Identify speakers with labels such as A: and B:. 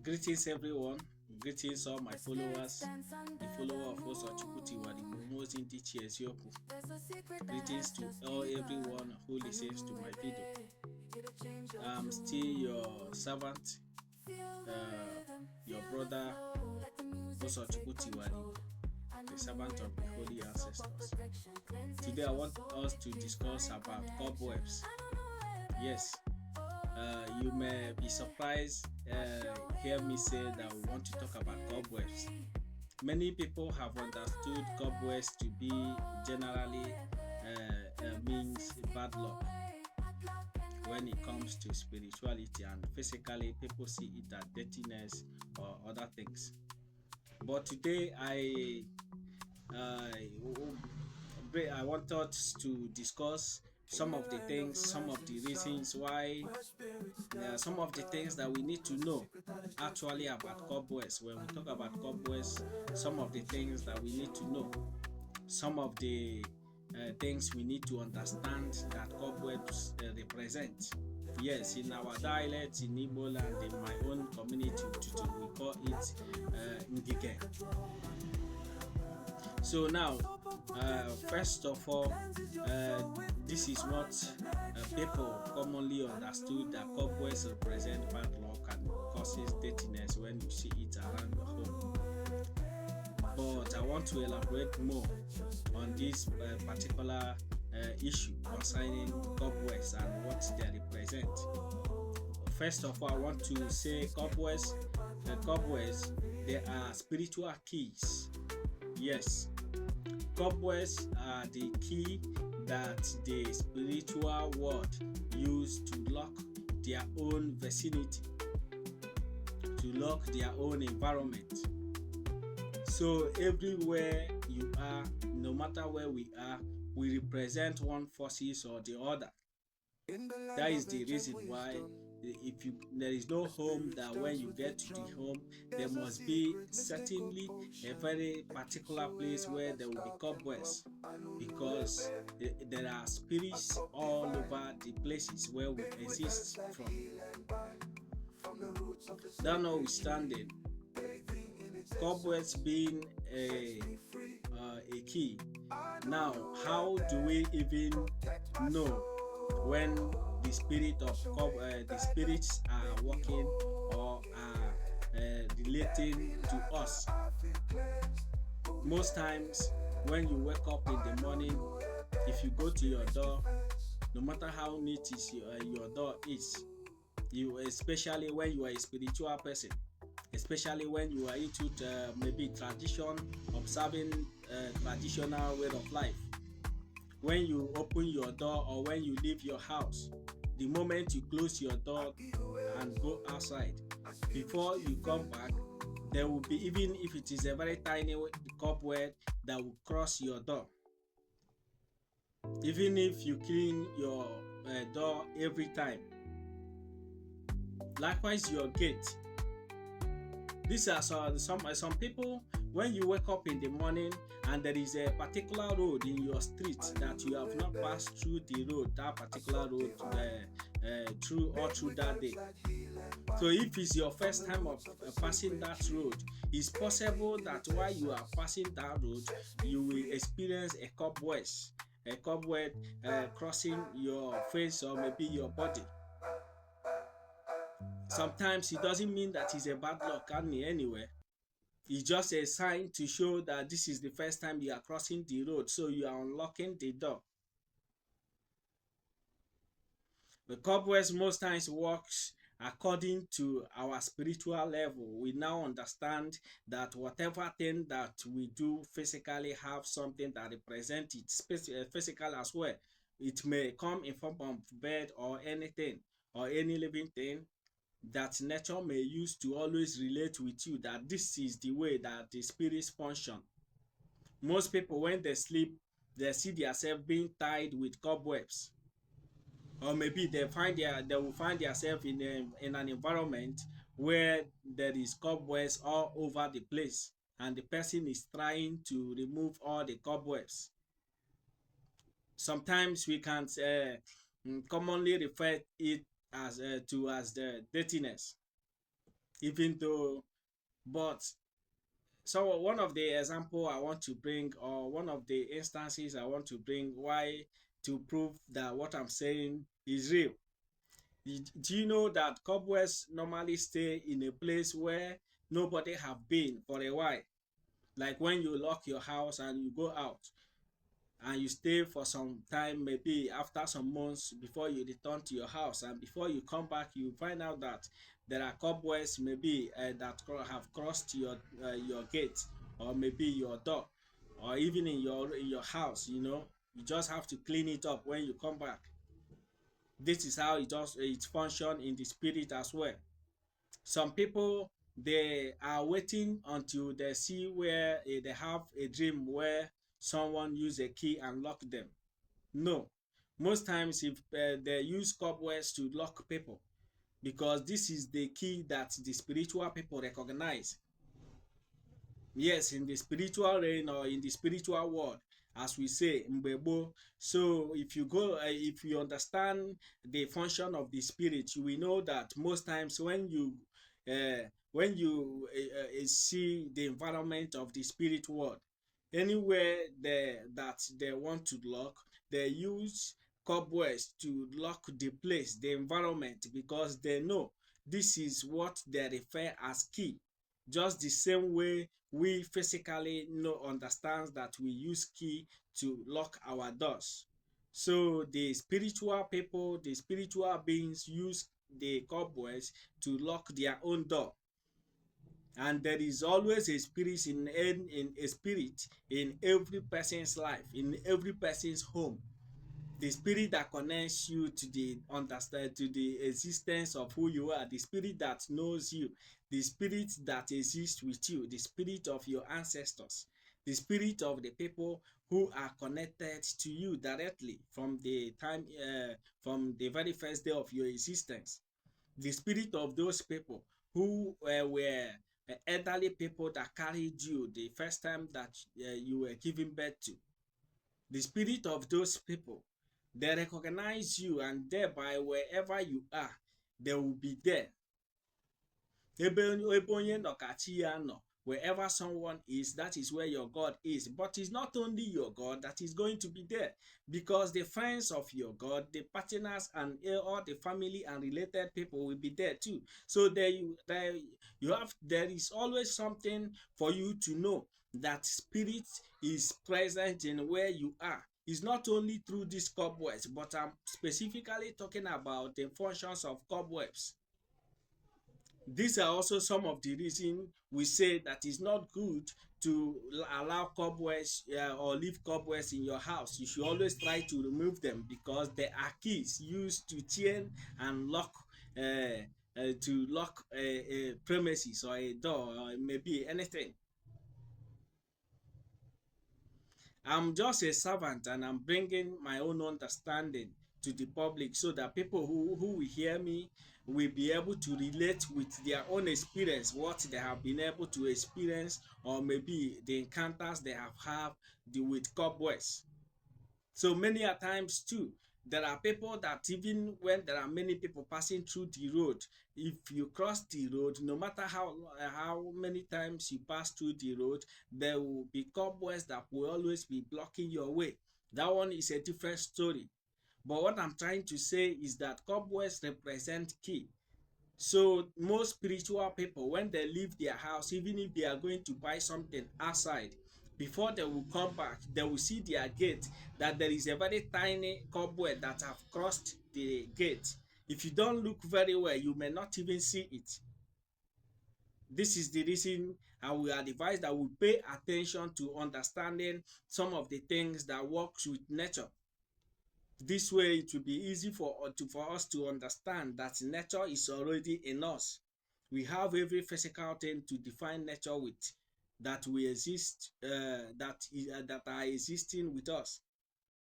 A: Greetings everyone. Greetings all my followers. The follower of Osochukwu Eziokwu. Greetings to everyone who listens to my video. I'm still your servant, your brother Osochukwu, the servant of the holy ancestors. Today I want us to discuss about cobwebs. Yes, you may be surprised hear me say that we want to talk about cobwebs. Many people have understood cobwebs to be generally means bad luck when it comes to spirituality, and physically people see it as dirtiness or other things. But today I wanted to discuss some of the things, some of the reasons why, some of the things that we need to know actually about cobwebs. When we talk about cobwebs, some of the things that we need to know, some of the things we need to understand that cobwebs represent. Yes, in our dialect, in Igbo land, in my own community, we call it Ngige. So now, first of all, this is what people commonly understood, that cobwebs represent bad luck and causes dirtiness when you see it around your home. But I want to elaborate more on this particular issue concerning cobwebs and what they represent. First of all, I want to say cobwebs, they are spiritual keys. Yes, cobwebs are the key that the spiritual world use to lock their own vicinity, to lock their own environment. So everywhere you are, no matter where we are, we represent one forces or the other. That is the reason why there is no home that when you get to the home, there must be certainly a very particular place where there will be cobwebs, because there are spirits all over the places where we exist from. That notwithstanding, cobwebs being a key. Now, how do we even know when the spirit of the spirits are working or are relating to us? Most times, when you wake up in the morning, if you go to your door, no matter how neat your door is, especially when you are a spiritual person, especially when you are into maybe tradition, observing traditional way of life. When you open your door or when you leave your house, the moment you close your door and go outside, before you come back, there will be, even if it is a very tiny cobweb that will cross your door. Even if you clean your door every time. Likewise, your gate. These are some people, when you wake up in the morning and there is a particular road in your street that you have not passed through the road, that particular road through that day. So if it's your first time of passing that road, it's possible that while you are passing that road, you will experience a cobweb crossing your face or maybe your body. Sometimes it doesn't mean that it's a bad luck anyway. It's just a sign to show that this is the first time you are crossing the road, so you are unlocking the door. The cobwebs most times works according to our spiritual level. We now understand that whatever thing that we do physically have something that represents it physical as well. It may come in form of bird or anything or any living thing that nature may use to always relate with you, that this is the way that the spirits function. Most people, when they sleep, they see themselves being tied with cobwebs, or maybe they will find themselves in an environment where there is cobwebs all over the place, and the person is trying to remove all the cobwebs. Sometimes we can commonly refer it as the dirtiness, even though. But so one of the example I want to bring, or one of the instances I want to bring, why to prove that what I'm saying is real. Do you know that cobwebs normally stay in a place where nobody have been for a while? Like when you lock your house and you go out and you stay for some time, maybe after some months before you return to your house, and before you come back you find out that there are cobwebs maybe that have crossed your gate, or maybe your door, or even in your house. You just have to clean it up when you come back. This is how it function in the spirit as well. Some people, they are waiting until they see where they have a dream where someone use a key and lock them. No, most times if they use cobwebs to lock people, because this is the key that the spiritual people recognize. Yes, in the spiritual realm, or in the spiritual world, as we say mbebo. So if you understand the function of the spirit, you will know that most times when you see the environment of the spirit world, anywhere that they want to lock, they use cobwebs to lock the place, the environment, because they know this is what they refer as key. Just the same way we physically know understands that we use key to lock our doors. So the spiritual people, the spiritual beings use the cobwebs to lock their own door. And there is always a spirit in a spirit in every person's life, in every person's home. The spirit that connects you to the understand to the existence of who you are, the spirit that knows you, the spirit that exists with you, the spirit of your ancestors, the spirit of the people who are connected to you directly from the very first day of your existence. The spirit of those people who were elderly people that carried you the first time that you were given birth to. The spirit of those people, they recognize you, and thereby wherever you are, they will be there. Ebe onye nọ ka chi ya nọ. Wherever someone is, that is where your God is. But it's not only your God that is going to be there, because the friends of your God, the partners, and all the family and related people will be there too. So there is always something for you to know that spirit is present in where you are. It's not only through these cobwebs, but I'm specifically talking about the functions of cobwebs. These are also some of the reasons we say that it's not good to allow cobwebs or leave cobwebs in your house. You should always try to remove them, because they are keys used to chain and lock a premises or a door, or maybe anything. I'm just a servant, and I'm bringing my own understanding to the public, so that people who will hear me will be able to relate with their own experience, what they have been able to experience, or maybe the encounters they have had with cobwebs. So many a times too, there are people that even when there are many people passing through the road, if you cross the road, no matter how many times you pass through the road, there will be cobwebs that will always be blocking your way. That one is a different story. But what I'm trying to say is that cobwebs represent key. So most spiritual people, when they leave their house, even if they are going to buy something outside, before they will come back, they will see their gate, that there is a very tiny cobweb that have crossed the gate. If you don't look very well, you may not even see it. This is the reason I will advise that we pay attention to understanding some of the things that works with nature. This way it will be easy for us to understand that nature is already in us. We have every physical thing to define nature with, that we exist, that are existing with us.